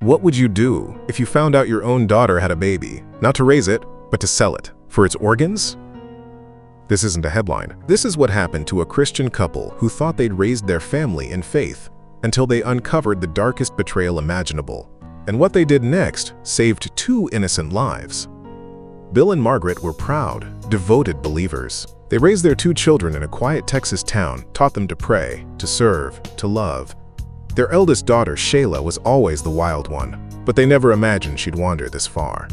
What would you do if you found out your own daughter had a baby, not to raise it, but to sell it for its organs? This isn't a headline. This is what happened to a Christian couple who thought they'd raised their family in faith until they uncovered the darkest betrayal imaginable. And what they did next saved 2 innocent lives. Bill and Margaret were proud, devoted believers. They raised their 2 children in a quiet Texas town, taught them to pray, to serve, to love. Their eldest daughter, Shayla, was always the wild one, but they never imagined she'd wander this far.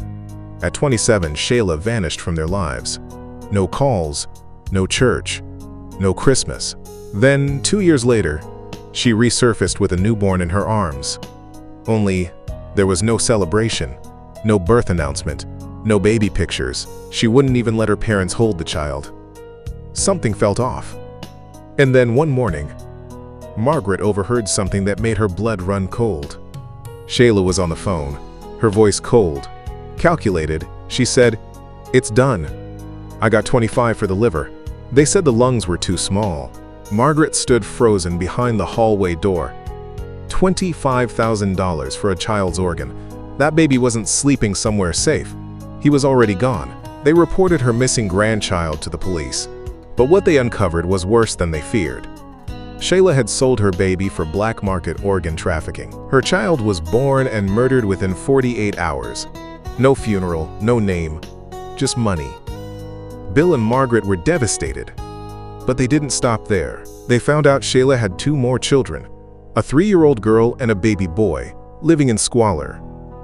At 27, Shayla vanished from their lives. No calls, no church, no Christmas. Then, 2 years later, she resurfaced with a newborn in her arms. Only, there was no celebration, no birth announcement, no baby pictures. She wouldn't even let her parents hold the child. Something felt off. And then one morning, Margaret overheard something that made her blood run cold. Shayla was on the phone, her voice cold, calculated. She said, "It's done. I got 25 for the liver. They said the lungs were too small." Margaret stood frozen behind the hallway door. $25,000 for a child's organ. That baby wasn't sleeping somewhere safe. He was already gone. They reported her missing grandchild to the police. But what they uncovered was worse than they feared. Shayla had sold her baby for black market organ trafficking. Her child was born and murdered within 48 hours. No funeral, no name, just money. Bill and Margaret were devastated. But they didn't stop there. They found out Shayla had 2 more children, a 3-year-old girl and a baby boy, living in squalor,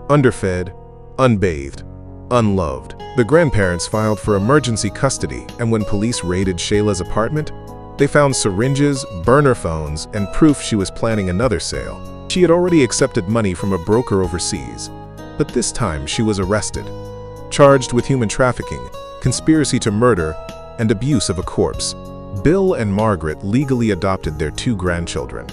underfed, unbathed, unloved. The grandparents filed for emergency custody, and when police raided Shayla's apartment, they found syringes, burner phones, and proof she was planning another sale. She had already accepted money from a broker overseas, but this time she was arrested, charged with human trafficking, conspiracy to murder, and abuse of a corpse. Bill and Margaret legally adopted their 2 grandchildren.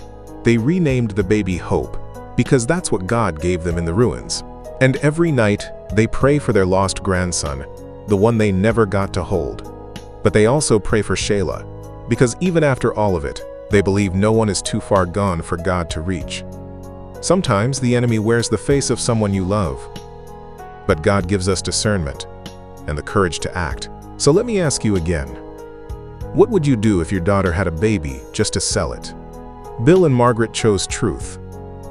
They renamed the baby Hope, because that's what God gave them in the ruins. And every night, they pray for their lost grandson, the one they never got to hold. But they also pray for Shayla, because even after all of it, they believe no one is too far gone for God to reach. Sometimes the enemy wears the face of someone you love, but God gives us discernment and the courage to act. So let me ask you again, what would you do if your daughter had a baby just to sell it? Bill and Margaret chose truth.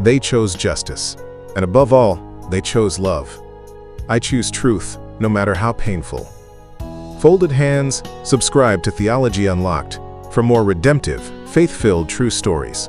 They chose justice. And above all, they chose love. I choose truth, no matter how painful. Folded hands, subscribe to Theology Unlocked for more redemptive, faith-filled true stories.